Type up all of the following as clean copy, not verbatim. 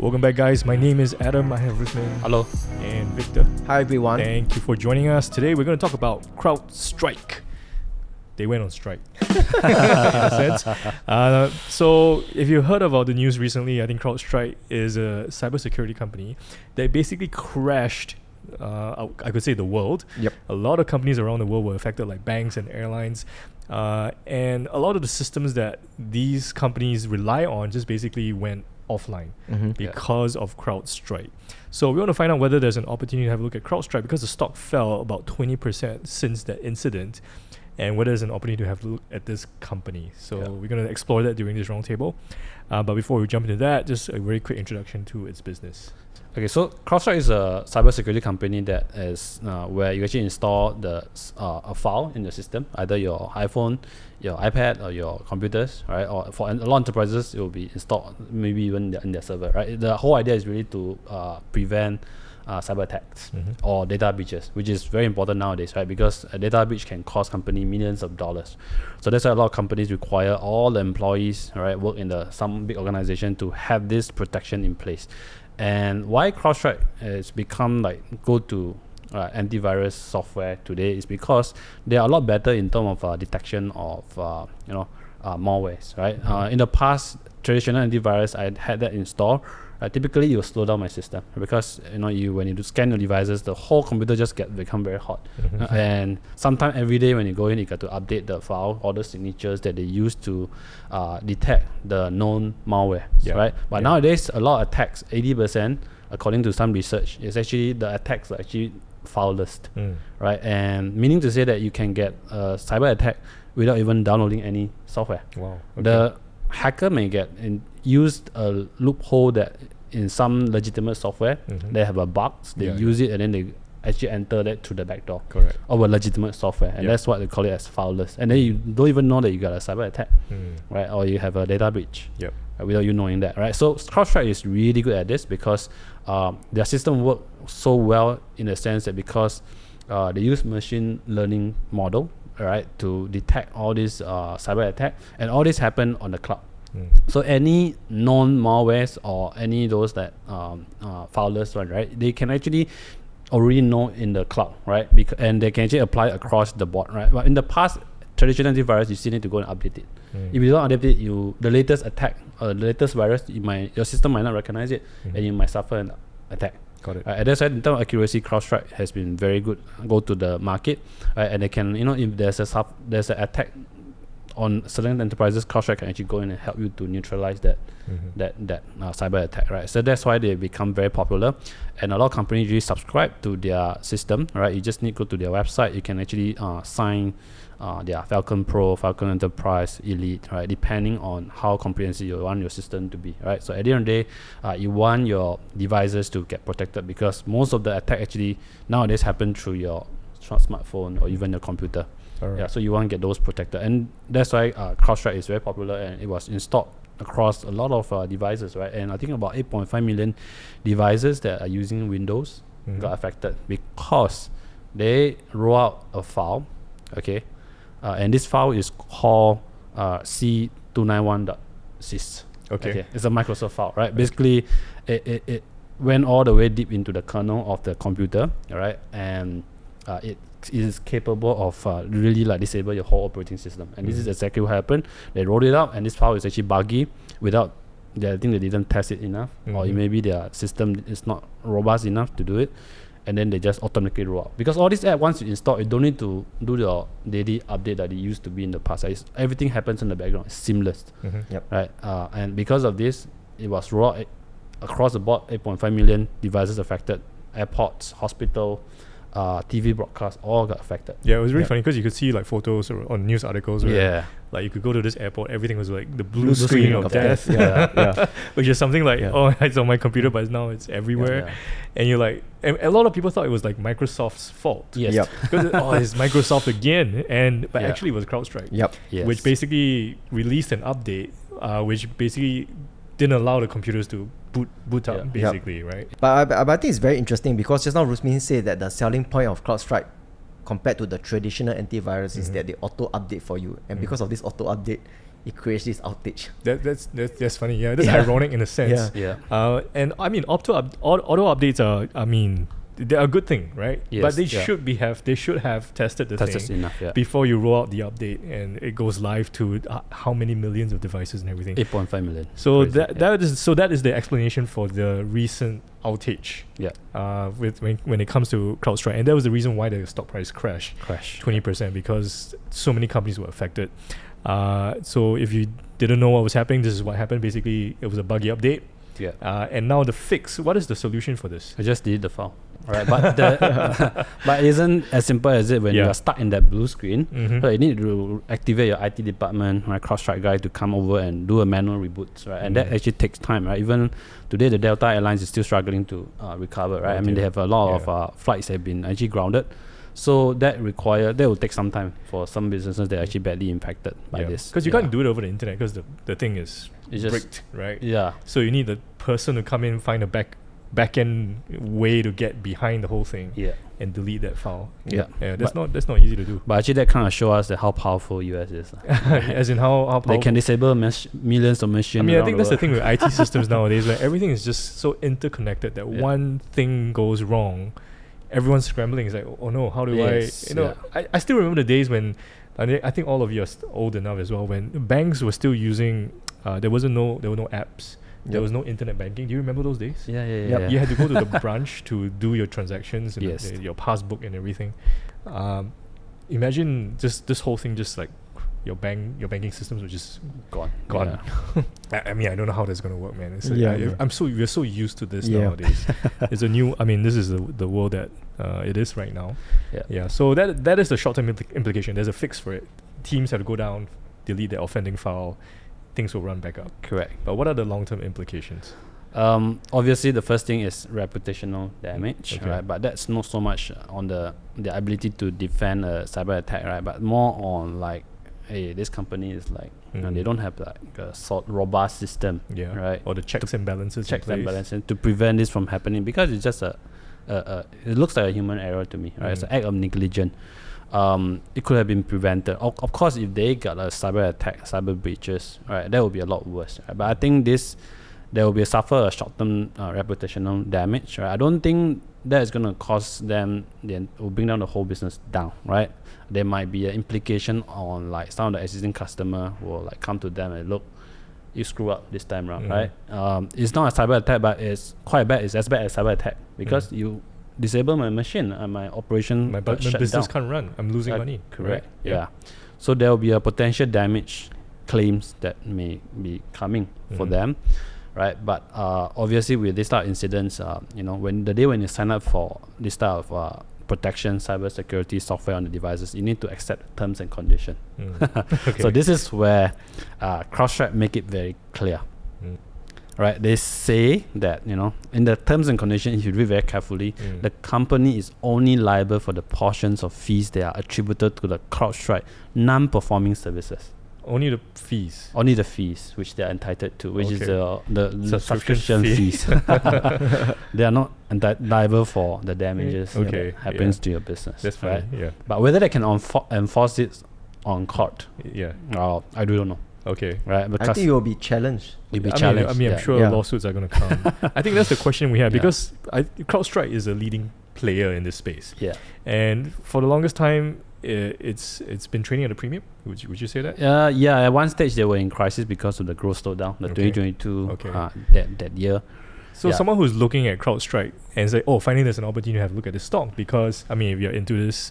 Welcome back, guys. My name is Adam. I have with me Hello. and Victor. Hi everyone. Thank you for joining us. Today we're going to talk about Crowdstrike. They went on strike in a sense. So if you heard about the news recently, I think Crowdstrike is a cybersecurity company that basically crashed, I could say, the world. Yep. A lot of companies around the world were affected, like banks and airlines. And a lot of the systems that these companies rely on just basically went offline because of CrowdStrike. So we want to find out whether there's an opportunity to have a look at CrowdStrike because the stock fell about 20% since that incident, and whether there's an opportunity to have a look at this company. So we're going to explore that during this roundtable. But before we jump into that, just a very quick introduction to its business. Okay, so Crowdstrike is a cybersecurity company that is where you actually install a file in your system, either your iPhone, your iPad, or your computers, right? Or for a lot of enterprises, it will be installed maybe even in their server, right? The whole idea is really to prevent cyber attacks or data breaches, which is very important nowadays, right? Because a data breach can cost company millions of dollars. So that's why a lot of companies require all the employees, right, work in some big organization to have this protection in place. And why CrowdStrike has become like go-to antivirus software today is because they are a lot better in terms of detection of malwares, right? In the past, traditional antivirus, I had that installed. Typically, it will slow down my system because when you scan your devices, the whole computer just become very hot. And sometimes every day when you go in, you got to update the file, all the signatures that they use to detect the known malware, right? But nowadays, a lot of attacks, 80%, according to some research, is actually the attacks are actually fileless, right? And meaning to say that you can get a cyber attack without even downloading any software. Wow. Okay. The hacker may used a loophole that in some legitimate software they have a bug, they use it and then they actually enter that through the back door of a legitimate software, and that's what they call it as fileless. And then you don't even know that you got a cyber attack, right? Or you have a data breach without you knowing that, right? So CrowdStrike is really good at this because their system works so well in the sense that because they use machine learning model, right, to detect all these cyber attack, and all this happen on the cloud. So any known malwares or any those that fileless one, right, they can actually already know in the cloud, right? And they can actually apply across the board, right? But in the past, traditional antivirus, you still need to go and update it. If you don't update it, the latest attack or the latest virus, your system might not recognize it, and you might suffer an attack. Got it. And that's why in terms of accuracy, CrowdStrike has been very good. Go to the market, and they can, if there's an attack on certain enterprises, CrowdStrike can actually go in and help you to neutralize that cyber attack, right? So that's why they become very popular, and a lot of companies usually subscribe to their system, right? You just need to go to their website. You can actually sign their Falcon Pro, Falcon Enterprise, Elite, right? Depending on how comprehensive you want your system to be, right? So at the end of the day, you want your devices to get protected because most of the attack actually nowadays happen through your smartphone or even your computer. So you want to get those protected, and that's why CrowdStrike is very popular, and it was installed across a lot of devices, right? And I think about 8.5 million devices that are using Windows got affected because they roll out a file, and this file is called C291.sys. Okay, it's a Microsoft file, right? Basically, it went all the way deep into the kernel of the computer, right? And it is capable of really like disable your whole operating system, and this is exactly what happened. They rolled it out, and this file is actually buggy. I think they didn't test it enough, or maybe their system is not robust enough to do it, and then they just automatically roll out. Because all this app, once you install, you don't need to do the daily update that it used to be in the past. Everything happens in the background. It's seamless, right? And because of this, it was rolled out across the board. 8.5 million devices affected. Airports, hospital, TV broadcasts all got affected. Yeah, it was really funny because you could see like photos on news articles where like you could go to this airport, everything was like the blue screen of death. Which is something like, it's on my computer, but now it's everywhere. And you're like, and a lot of people thought it was like Microsoft's fault. Because it's Microsoft again, but actually it was CrowdStrike. Which basically released an update, which basically didn't allow the computers to boot up, basically, right? But I think it's very interesting because just now Rusmin said that the selling point of CrowdStrike compared to the traditional antivirus is that they auto update for you, and because of this auto update, it creates this outage. That's funny. Yeah, that's ironic in a sense. And I mean, auto updates are, I mean, they're a good thing, right? Yes, but they should have tested the thing enough, before you roll out the update and it goes live to how many millions of devices and everything. 8.5 million. So that is the explanation for the recent outage. With when it comes to CrowdStrike, and that was the reason why the stock price crashed 20%, because so many companies were affected. So if you didn't know what was happening, this is what happened. Basically, it was a buggy update. And now the fix. What is the solution for this? I just delete the file. Right, but but it isn't as simple as it when you are stuck in that blue screen. So you need to activate your IT department, right, CrowdStrike guy to come over and do a manual reboot, right? And that actually takes time, right? Even today, the Delta Airlines is still struggling to recover, right? I mean, they have a lot of flights have been actually grounded. So that will take some time for some businesses that are actually badly impacted by this. Because you can't do it over the internet because the thing is bricked, right? So you need the person to come in, find a back-end way to get behind the whole thing and delete that file. That's not easy to do. But actually that kind of shows us that how powerful US is. As in how powerful. They can disable millions of machines. I mean, I think that's the thing with IT systems nowadays, where everything is just so interconnected that one thing goes wrong, everyone's scrambling. It's like, oh no, how do I still remember the days when, I think all of you are old enough as well, when banks were still using, there were no apps. There was no internet banking. Do you remember those days? You had to go to the branch to do your transactions and your passbook and everything. Imagine just this whole thing, just like your banking systems were just gone. I mean, I don't know how that's gonna work, man. It's we're so used to this nowadays. It's a new. I mean, this is the world that it is right now. So that is the short-term implication. There's a fix for it. Teams have to go down, delete their offending file. Things will run back up. Correct. But what are the long-term implications? Obviously, the first thing is reputational damage, right? But that's not so much on the ability to defend a cyber attack, right? But more on like, hey, this company is like, they don't have like a robust system, right? Or the checks and balances. To prevent this from happening, because it's just it looks like a human error to me, right? It's an act of negligence. It could have been prevented. Of course, if they got a cyber attack, cyber breaches, right, that would be a lot worse. Right? But I think there will be suffer a short-term reputational damage. Right? I don't think that is going to cost them. Then will bring down the whole business down. Right? There might be an implication on like some of the existing customer will like come to them and look, you screw up this time around, right? It's not a cyber attack, but it's quite bad. It's as bad as cyber attack because you disable my machine and my operation, my business can't run. I'm losing money. Correct. Right? So there will be a potential damage claims that may be coming for them, right? But obviously with this type of incidents, when you sign up for this type of protection, cyber security software on the devices, you need to accept terms and conditions. So this is where CrowdStrike make it very clear. Right, they say that in the terms and conditions, if you read very carefully, the company is only liable for the portions of fees that are attributed to the CrowdStrike non-performing services. Only the fees. Only the fees which they are entitled to, which is the subscription fees. They are not liable for the damages that happens to your business. That's fine. Right? But whether they can enforce it on court, I don't know. Right. Because I think it will be challenged. I'm sure lawsuits are going to come. I think that's the question we have because CrowdStrike is a leading player in this space. And for the longest time, it's been trading at a premium. Would you say that? At one stage they were in crisis because of the growth slowdown, the 2022 that year. So someone who's looking at CrowdStrike and say, finding there's an opportunity to have a look at this stock, because I mean, if you're into this,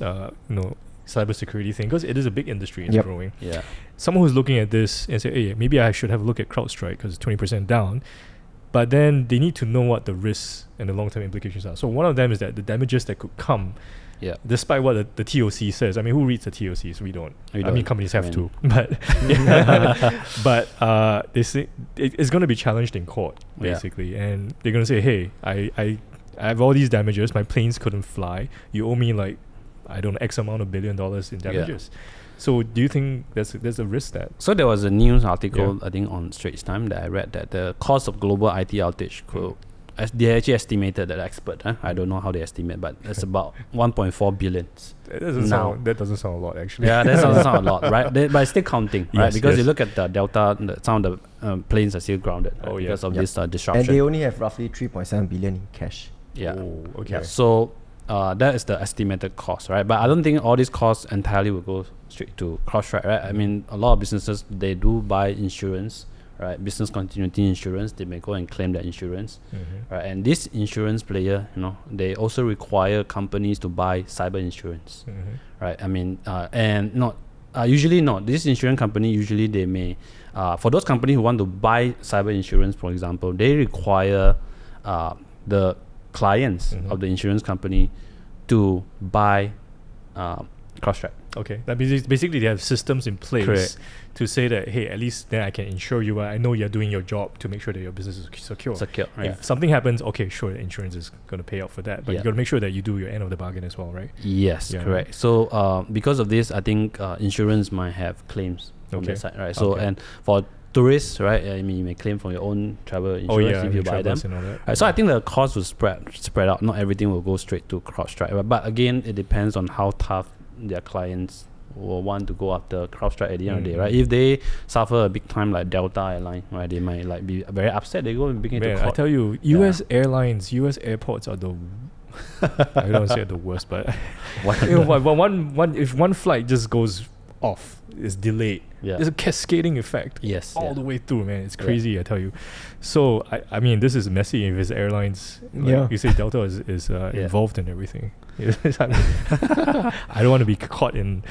cybersecurity thing, because it is a big industry, it's growing. Someone who's looking at this and say, hey, maybe I should have a look at CrowdStrike because it's 20% down, but then they need to know what the risks and the long-term implications are. So one of them is that the damages that could come, despite what the TOC says. I mean, who reads the TOCs? We don't. I mean, companies have to, but they say it's going to be challenged in court basically, and they're going to say, hey, I have all these damages. My planes couldn't fly. You owe me like, I don't know, X amount of $1 billion in damages. So do you think there's a risk that? So there was a news article, I think on Straits Times, that I read that the cost of global IT outage they actually estimated that expert. I don't know how they estimate, but it's about 1.4 billion. That doesn't sound a lot, actually. Yeah, that doesn't sound a lot, right? But it's still counting, right? Yes, Because yes. you look at the Delta, some of the planes are still grounded because of this disruption. And they only have roughly 3.7 billion in cash. Yeah. Oh, okay. Yeah. So that is the estimated cost, right? But I don't think all these costs entirely will go straight to Crowdstrike, right? I mean, a lot of businesses, they do buy insurance, right? Business continuity insurance. They may go and claim that insurance, right? And this insurance player, they also require companies to buy cyber insurance, right? I mean, and not usually not. This insurance company, usually they may, for those companies who want to buy cyber insurance, for example, they require the clients of the insurance company to buy Crowdstrike. Okay, that means basically they have systems in place Correct. to say that, hey, at least then I can insure you. I know you're doing your job to make sure that your business is secure. Right? If something happens, okay, sure, the insurance is going to pay out for that, but you Yeah. got to make sure that you do your end of the bargain as well, right? Yes, Yeah. correct. So because of this, I think insurance might have claims on that side, right? So and for tourists, right? I mean, you may claim from your own travel insurance if you buy them. and all that. Right, so I think the cost will spread out. Not everything will go straight to Crowdstrike, but again, it depends on how tough their clients will want to go after Crowdstrike at the end of the day, right? If they suffer a big time like Delta airline, right, they might like be very upset. They go and bring it to Man, court. I tell you, U.S. airlines, U.S. airports are the I don't say the worst, but if one flight just goes off, is delayed. Yeah. There's a cascading effect. Yes. All the way through, man. It's crazy, I tell you. So I mean, this is messy if it's airlines. Like you say Delta is involved in everything. I mean, I don't want to be caught in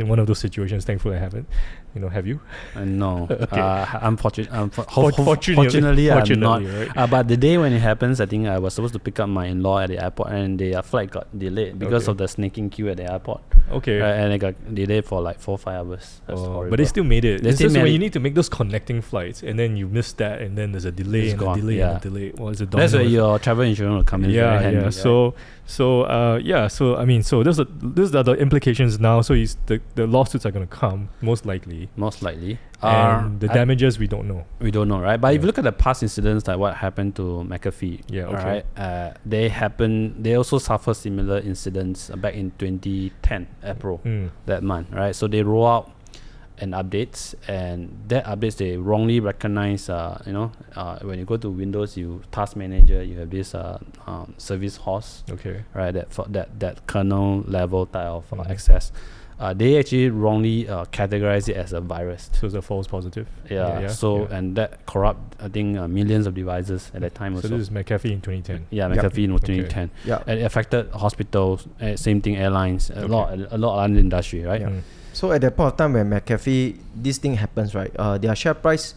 one of those situations. Thankfully, I haven't. Have you? No. Okay. Fortunately, I'm not. Right? But the day when it happens, I think I was supposed to pick up my in-law at the airport, and their flight got delayed because of the snaking queue at the airport. Okay. And it got delayed for like 4 or 5 hours. That's horrible. But they still made it. They still It's just made when it. you need to make those connecting flights, and then you miss that, and then there's a delay It's and gone. a delay and a delay. Well, it's a domino That's where effect. your travel insurance will come in. very handy, right? So I mean, so those are the implications now. So the lawsuits are going to come most likely. Most likely. And the damages we don't know. We don't know, right? But if you look at the past incidents, like what happened to McAfee, they also suffered similar incidents back in 2010, April, that month, right? So they roll out an updates, and that updates they wrongly recognize, when you go to Windows, task manager, you have this service host, right? That kernel level type of access. They actually wrongly categorize it as a virus. So it's a false positive. And that corrupt, I think, millions of devices at that time. So this is McAfee in 2010. Yeah, McAfee in 2010. Yeah. And it affected hospitals, same thing, airlines, a lot of other industry, right? Yeah. So at that point of time when McAfee, this thing happens, right? Their share price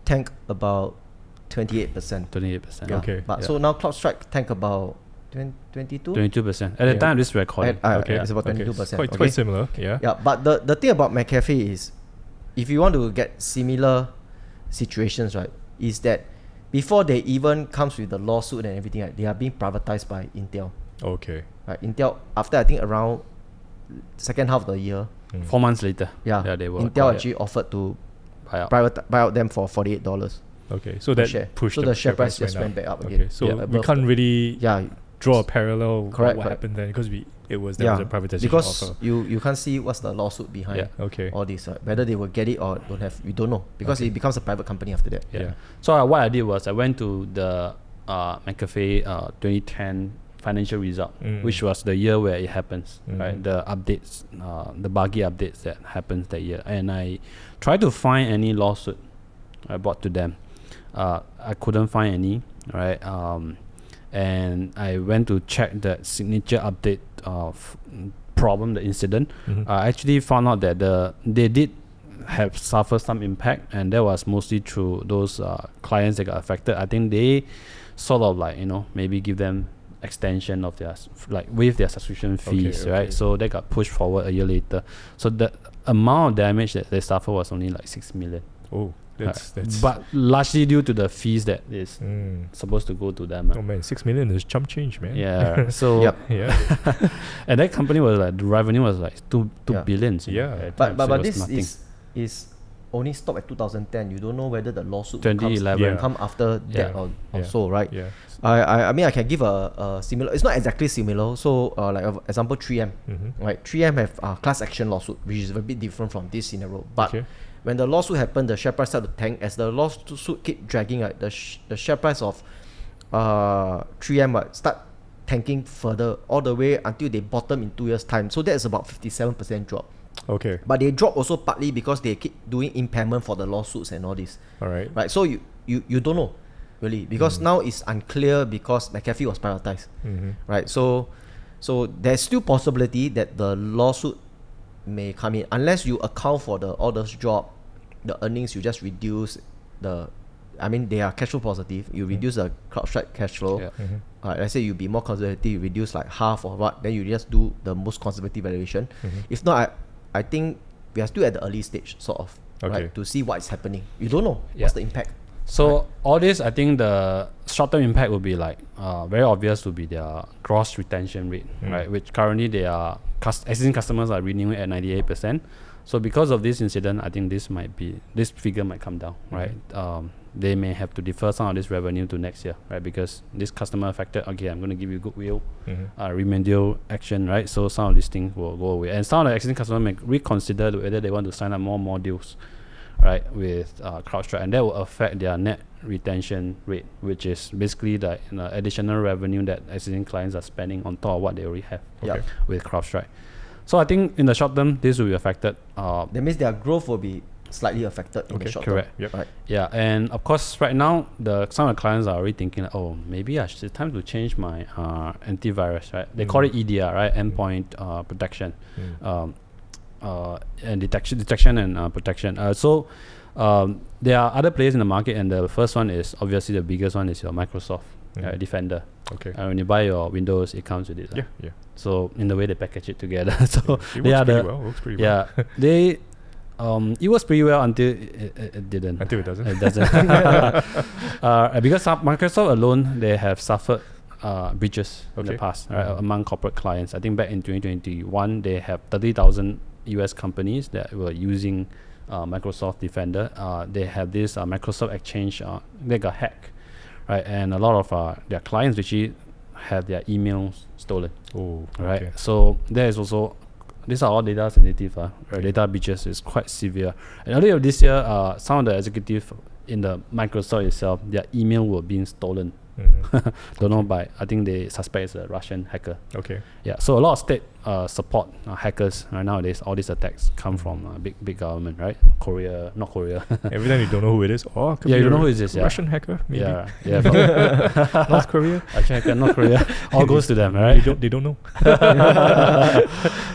tanked about 28%. 28%. Yeah. Okay. But so now CrowdStrike tanked about 22? 22%. At the time, this recording. It's about 22%. Quite similar. Yeah. Yeah, but the thing about McAfee is, if you want to get similar situations, right, is that before they even comes with the lawsuit and everything, right, they are being privatized by Intel. Okay. Right, Intel, after I think around second half of the year, 4 months later. they were Intel actually offered to buy out them for $48. Okay, so that share. pushed so the share price just went went back up again. Okay, so we can't really draw a parallel what happened then, because there was a privatization because offer. you can't see what's the lawsuit behind all this, right? Whether they will get it or don't have, we don't know, because it becomes a private company after that. So what I did was I went to the McAfee 2010 financial result, which was the year where it happens, right? The updates, the buggy updates that happens that year, and I tried to find any lawsuit I brought to them. I couldn't find any, right? And I went to check the signature update of problem, the incident. I actually found out that they did have suffered some impact, and that was mostly through those clients that got affected. I think they sort of maybe give them extension of their waive their subscription fees, right? So they got pushed forward a year later. So the amount of damage that they suffered was only like 6 million. Oh, that's but largely due to the fees that is supposed to go to them. Oh man, 6 million is chump change, man. Yeah. So and that company was like, the revenue was like 2 billion. Yeah. But this is only stop at 2010. You don't know whether the lawsuit will 2011. come after that or so, right? Yeah. I mean, I can give a similar. It's not exactly similar. So, like example, 3M, right? 3M have class action lawsuit, which is a bit different from this scenario. But when the lawsuit happened, the share price started to tank. As the lawsuit keep dragging, right, the share price of 3M start tanking further all the way until they bottom in 2 years' time. So that's about 57% drop. Okay. But they drop also partly because they keep doing impairment for the lawsuits and all this. All right. Right. So you don't know really, because now it's unclear because McAfee was privatized. Right. So there's still possibility that the lawsuit may come in unless you account for all those drop, the earnings. You just reduce the. I mean, they are cash flow positive. You reduce the Crowdstrike cash flow. Yeah. Let's say you be more conservative, you reduce like half or what, then you just do the most conservative valuation. If not, I think we are still at the early stage, sort of, right, to see what is happening. You don't know what's the impact. So all this, I think the short-term impact will be like very obvious. Will be their gross retention rate, right? Which currently they are existing customers are renewing at 98%. So because of this incident, I think this figure might come down, right? They may have to defer some of this revenue to next year, right? Because this customer affected, okay, I'm going to give you goodwill, remedial action, right? So some of these things will go away. And some of the existing customers may reconsider whether they want to sign up more modules, right, with Crowdstrike. And that will affect their net retention rate, which is basically the additional revenue that existing clients are spending on top of what they already have with Crowdstrike. So I think in the short term, this will be affected. That means their growth will be slightly affected in the short term. Yep. Right. Yeah, and of course, right now, some of the clients are already thinking, oh, maybe it's time to change my antivirus, right? They call it EDR, right? Endpoint protection, and detection and protection. So there are other players in the market, and the first one is obviously the biggest one is your Microsoft Defender. Okay. When you buy your Windows, it comes with it. Yeah. So in the way they package it together, so it they are works pretty well. Yeah, they. It was pretty well until it didn't. Until it doesn't. It doesn't. Because Microsoft alone, they have suffered breaches in the past, right, among corporate clients. I think back in 2021, they have 30,000 US companies that were using Microsoft Defender. They have this Microsoft Exchange, they got hacked, right? And a lot of their clients actually had their emails stolen. Oh, right. okay. So there is also. These are all data sensitive. Data breaches is quite severe. And earlier this year, some of the executives in the Microsoft itself, their email were being stolen. Don't know by, I think they suspect it's a Russian hacker. Okay. Yeah, so a lot of state support hackers nowadays. All these attacks come from big government, right? Korea, not Korea. Every time you don't know who it is. Oh, you don't know who it is. Russian hacker, maybe. Yeah. North Korea. Russian hacker, North Korea. All goes to them, right? They don't know.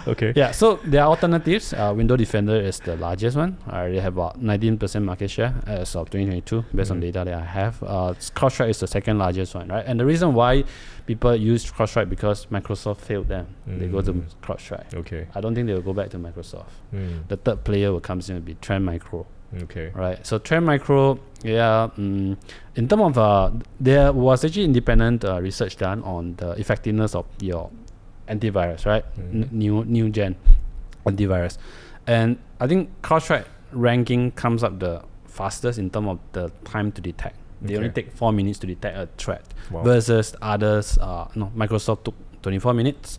Okay. Yeah. So there are alternatives. Windows Defender is the largest one. They have about 19% market share as of 2022, based on data that I have. Crowdstrike is the second largest one, right? And the reason why people use Crowdstrike because Microsoft failed them. They go to Crowdstrike. Okay. I don't think they will go back to Microsoft. The third player will come in will be Trend Micro. Okay. Right. So Trend Micro, in terms of there was actually independent research done on the effectiveness of your antivirus, right? New gen antivirus, and I think Crowdstrike ranking comes up the fastest in terms of the time to detect. They only take 4 minutes to detect a threat, versus others. Microsoft took 24 minutes.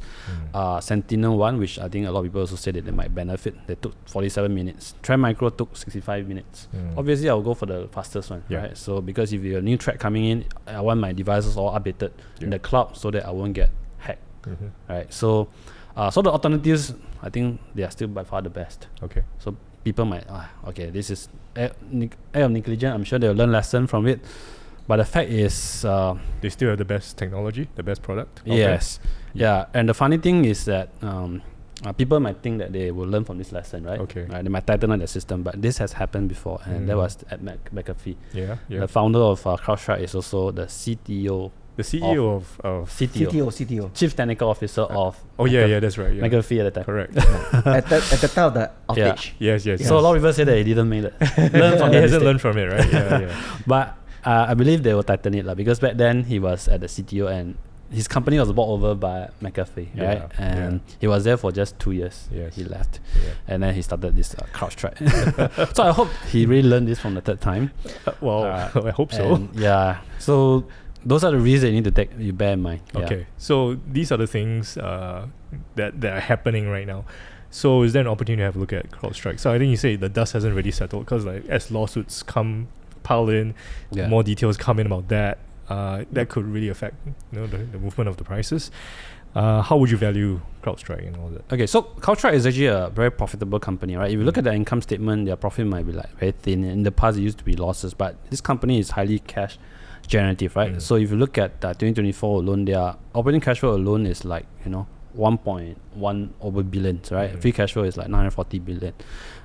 Sentinel one, which I think a lot of people also said that they might benefit, they took 47 minutes. Trend Micro took 65 minutes. Obviously, I'll go for the fastest one, right? So because if you have a new threat coming in, I want my devices all updated in the cloud so that I won't get hacked, right? So, so the alternatives, I think they are still by far the best. Okay. So people might, this is act of negligence. I'm sure they'll learn lesson from it. But the fact is, they still have the best technology, the best product. Yes. Yeah. And the funny thing is that people might think that they will learn from this lesson, right? Okay. They might tighten up the system, but this has happened before, and that was at McAfee. Yeah. The founder of Crowdstrike is also the CTO. The CEO of CTO. Chief Technical Officer of. That's right. Yeah. McAfee at the time. Correct. at the time of the outage. Yes. So a lot of people say that he didn't make it. Learn from he hasn't learned from it, right? Yeah. But I believe they will tighten it because back then he was at the CTO and his company was bought over by McAfee, right? And he was there for just 2 years. Yes. He left, and then he started this Crowdstrike. So I hope he really learned this from the third time. I hope so. So those are the reasons you bear in mind. Okay, so these are the things that are happening right now. So is there an opportunity to have a look at Crowdstrike? So I think you say the dust hasn't really settled because like as lawsuits pile in, more details come in about that. That could really affect the movement of the prices. How would you value Crowdstrike and all that? Okay, so Crowdstrike is actually a very profitable company, right? If you look at their income statement, their profit might be like very thin. In the past, it used to be losses, but this company is highly cash generative, right? So if you look at 2024 alone, their operating cash flow alone is like 1.1 over billions, right? Free cash flow is like 940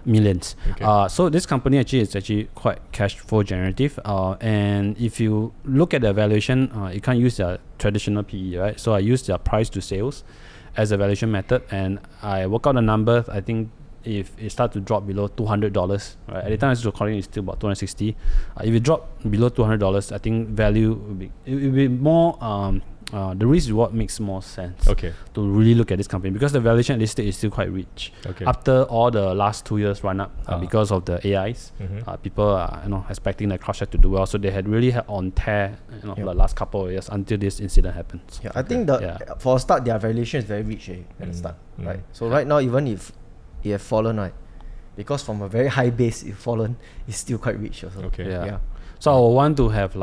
millions. Okay. So this company is actually quite cash flow generative. And if you look at the valuation, you can't use their traditional PE, right? So I use their price to sales as a valuation method, and I work out the numbers. I think if it starts to drop below $200, right? At the time I was recording, it's still about 260. If it drop below $200, I think value will be more. The risk reward makes more sense to really look at this company because the valuation at this stage is still quite rich. After all the last 2 years run up because of the AIs, people are expecting the Crowdstrike to do well, so they had really had on tear the last couple of years until this incident happens. I think for a start their valuation is very rich at the start, right? So right now even if it have fallen, right, because from a very high base it's fallen, it's still quite rich also. So I would want to have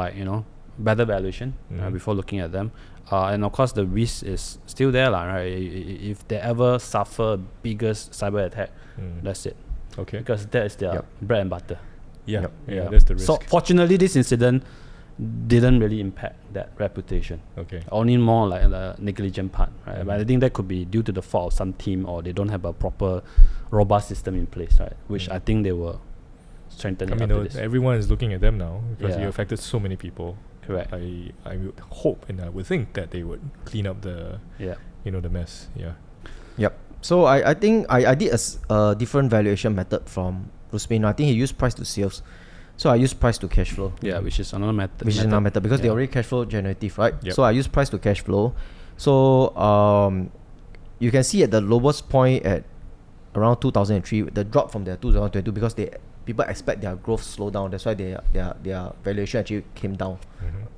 better valuation before looking at them. And of course the risk is still there, right? If they ever suffer biggest cyber attack, that's it. Because that is their bread and butter. That's the risk. So fortunately this incident didn't really impact that reputation. Only more like the negligent part, right? But I think that could be due to the fault of some team, or they don't have a proper robust system in place, right? Which I think they were strengthening. Everyone is looking at them now because it affected so many people. Correct. I would hope and I would think that they would clean up the the mess. So I think I did a different valuation method from Rusmin. I think he used price to sales. So I use price to cash flow. Which is another method. Because they're already cash flow generative, right? So I use price to cash flow. So you can see at the lowest point at around 2003, the drop from the 2022 because people expect their growth slow down. That's why their valuation actually came down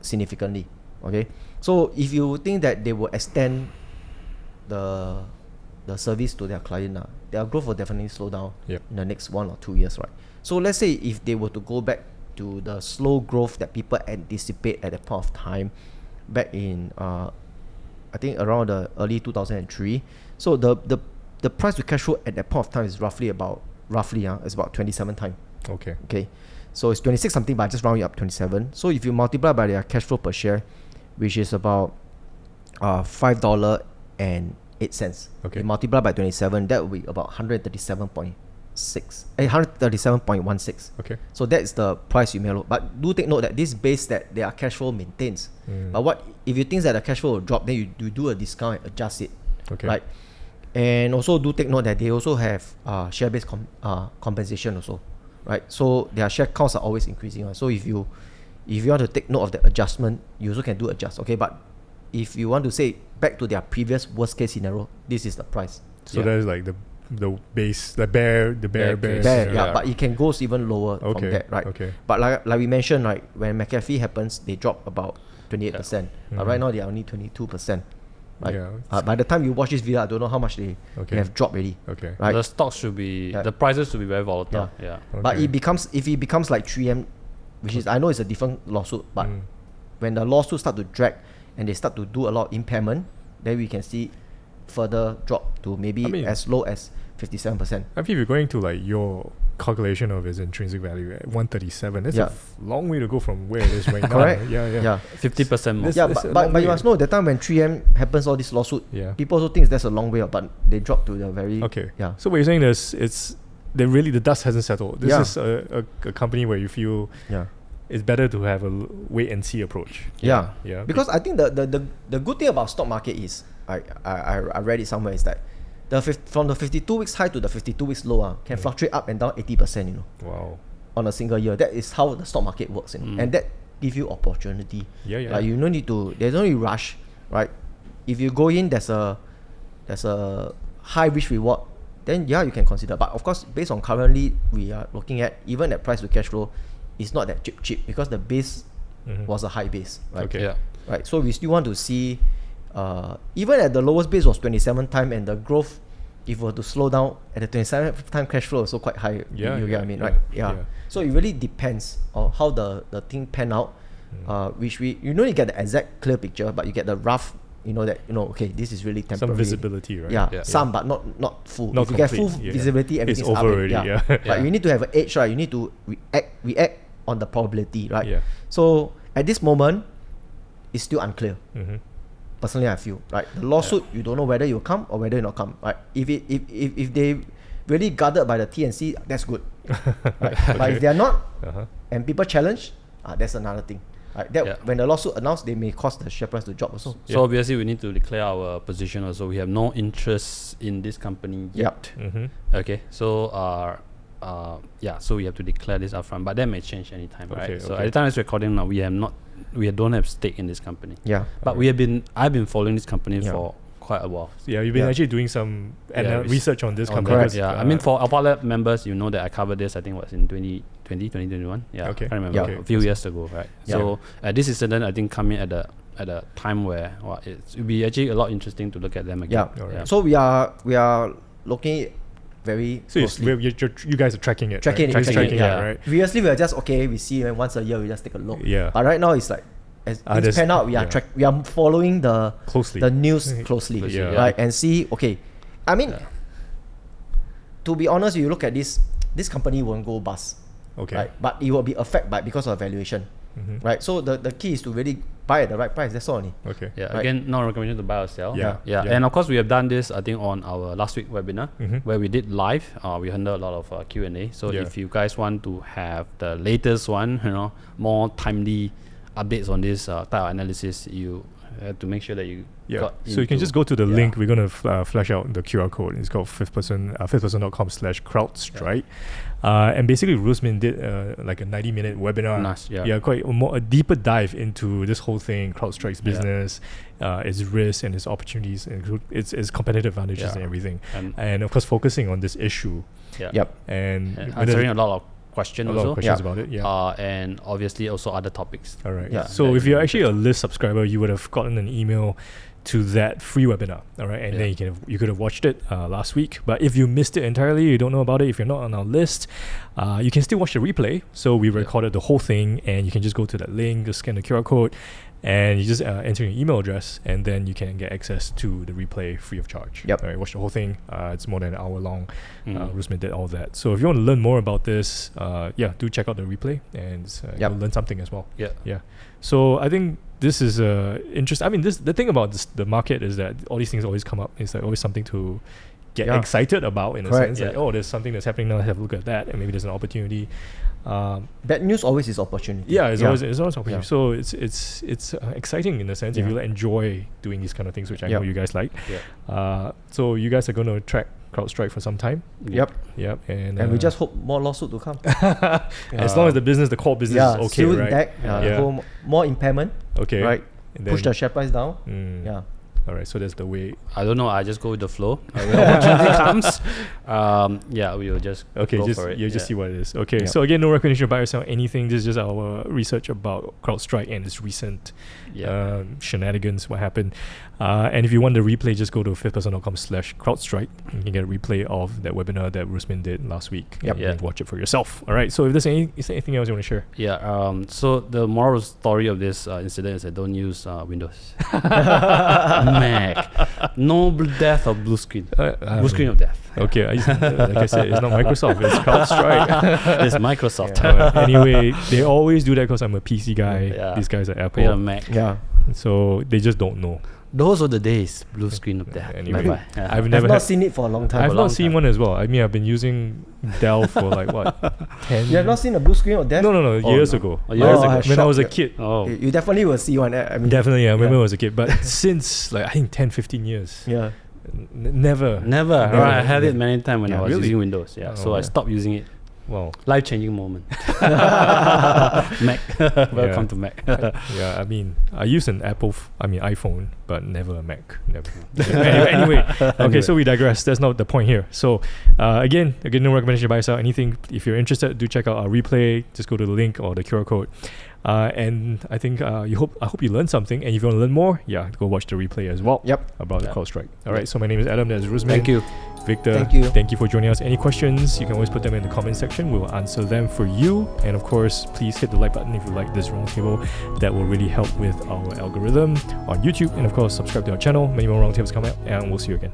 significantly. Okay, so if you think that they will extend the service to their client, their growth will definitely slow down in the next 1 or 2 years, right? So let's say if they were to go back to the slow growth that people anticipate at that point of time, back in I think around the early 2003. So the price to cash flow at that point of time is roughly it's about 27 times. Okay. So it's 26 something, but I just round it up 27. So if you multiply by their cash flow per share, which is about $5.08. You multiply by 27, that will be about 137.16. So that's the price you may look. But do take note that this base that their cash flow maintains. But what if you think that the cash flow will drop, then you do a discount and adjust it. Right? And also do take note that they also have share-based compensation also, right? So their share counts are always increasing. Right? So if you want to take note of the adjustment, you also can do adjust. But if you want to say back to their previous worst case scenario, this is the price. So that is like the base, the bear. But it can go even lower from that, right? But like we mentioned, right, when McAfee happens, they drop about 28%. Right now they are only 22%. Right? By the time you watch this video, I don't know how much they have dropped already. Right? The stocks should be the prices should be very volatile. But if it becomes like 3M, which is I know it's a different lawsuit, but when the lawsuit start to drag and they start to do a lot of impairment, then we can see further drop to maybe as low as 57%. I mean, if you're going to like your calculation of its intrinsic value at 137, that's a long way to go from where it is right now. Correct. 50% more. But you must know the time when 3M happens all this lawsuit, people also think that's a long way up, but they drop to the very So what you're saying is the dust hasn't settled. This is a company where you feel it's better to have a wait and see approach. Because I think the good thing about stock market is I read it somewhere is that from the 52 weeks high to the 52 weeks low can fluctuate up and down 80%, Wow. On a single year. That is how the stock market works, and that gives you opportunity. Like you no need to, there's no need rush. right? If you go in, there's a high risk reward, then yeah, you can consider. But of course, based on currently we are looking at, even at price to cash flow, it's not that cheap because the base was a high base, right? Okay. Yeah. Right. So we still want to see, even at the lowest base was 27 time, and the growth, if we were to slow down at the 27 time cash flow, also quite high. Yeah, you get what I mean, yeah, right? Yeah. So it really depends on how the thing pan out. Which you don't get the exact clear picture, but you get the rough. You know that okay, this is really temporary. Some visibility, right? Yeah, some, but not full. Not if you get complete, full yeah. visibility, everything's It's over up. already, yeah. But you need to have an edge, right? You need to react on the probability, right? Yeah. So at this moment, it's still unclear. Mm-hmm. Personally, I feel right. The lawsuit, you don't know whether you'll come or whether you'll not come. Right? If they really guarded by the T&C, that's good. Right? But if they are not, and people challenge, that's another thing. Right? That when the lawsuit announced, they may cause the share price to drop also. So obviously we need to declare our position also. We have no interest in this company yet. Okay, so so we have to declare this upfront, but that may change anytime, right? So at the time of this recording now, we don't have stake in this company. Yeah, but I've been following this company for quite a while. Yeah, you've been actually doing some research on this company. correct. Yeah, I mean for Alpha Lab members, you know that I covered this. I think it was in 2021. Yeah, okay. I remember a few years ago, right? So this incident, I think, coming at a time where it would be actually a lot interesting to look at them again. Yeah. So we are looking very closely. You guys are tracking it. Tracking right? it, right? Previously, we were just we see once a year, we just take a look. Yeah. But right now, it's like as things pan out, we are following the news closely, right? And see, I mean, to be honest, you look at this company won't go bust, right? But it will be affected because of valuation, right? So the key is to really buy at the right price. That's all. Okay. Yeah. Right? Again, not recommended to buy or sell. Yeah. And of course, we have done this, I think, on our last week webinar where we did live. We handled a lot of Q&A. So if you guys want to have the latest one, more timely updates on this type of analysis, you have to make sure that you got so you can just go to the link. We're going to flash out the QR code. It's called fifthperson.com/crowdstrike. And basically Rusmin did like a 90-minute webinar. Nice, quite a deeper dive into this whole thing, CrowdStrike's business, its risks and its opportunities, and its competitive advantages and everything. And of course focusing on this issue. And answering a lot of questions about it. And obviously also other topics. All right. So if you're actually a list subscriber, you would have gotten an email to that free webinar. All right. And then you could have watched it last week. But if you missed it entirely, you don't know about it, if you're not on our list, you can still watch the replay. So we recorded the whole thing, and you can just go to that link, just scan the QR code, and you just enter your email address, and then you can get access to the replay free of charge. All right, watch the whole thing. It's more than an hour long. Rusmin did all that. So if you want to learn more about this, do check out the replay, and you'll learn something as well. So I think this is interesting. I mean, the thing about the market is that all these things always come up. It's like always something to get excited about, in a sense. Like, there's something that's happening now. Have a look at that, and maybe there's an opportunity. Bad news always is opportunity. It's always opportunity. So it's exciting in a sense if you enjoy doing these kind of things, which I know you guys like. So you guys are going to track CrowdStrike for some time. And we just hope more lawsuit to come. As long as the core business is okay, still right? intact, more impairment. Okay. Right. And push the share price down. All right, so that's the way. I don't know. I just go with the flow. When opportunity comes, we will just go for it. You just see what it is. Okay, so again, no recognition by or sell anything. This is just our research about CrowdStrike and its recent shenanigans, what happened. And if you want the replay, just go to fifthperson.com/CrowdStrike. You can get a replay of that webinar that Rusmin did last week. And watch it for yourself. All right, so if there's anything else you want to share? So the moral story of this incident is that don't use Windows. Mac. No death or blue screen. Blue screen of death. Okay, like I said, it's not Microsoft, it's CrowdStrike. It's Microsoft. Anyway, they always do that because I'm a PC guy. These guys are Apple. We are Mac. So they just don't know. Those are the days. Blue screen of death. Anyway, Bye-bye. I've never not seen it for a long time. I've not seen one as well. I mean, I've been using Dell for like what, 10? You have not seen a blue screen of death? No, years ago. Years ago. When I was a kid. You definitely will see one. I mean, definitely, I remember when I was a kid. But since like I think 10, 15 years. Never. Right, I had it many times when I was using Windows. So I stopped using it. Well, Life-changing moment. Mac. Welcome to Mac. yeah, I mean, I use an iPhone, but never a Mac. Never. anyway, okay, so we digress. That's not the point here. So, again, no recommendation to buy or sell anything. If you're interested, do check out our replay. Just go to the link or the QR code. And I think I hope you learned something. And if you want to learn more, go watch the replay as well. Yep. About the CrowdStrike. All right. So my name is Adam. That's Rusmin. Thank you. Victor, thank you for joining us. Any questions, you can always put them in the comment section. We will answer them for you. And of course, please hit the like button if you like this roundtable. That will really help with our algorithm on YouTube. And of course, subscribe to our channel. Many more roundtables come out, and we'll see you again.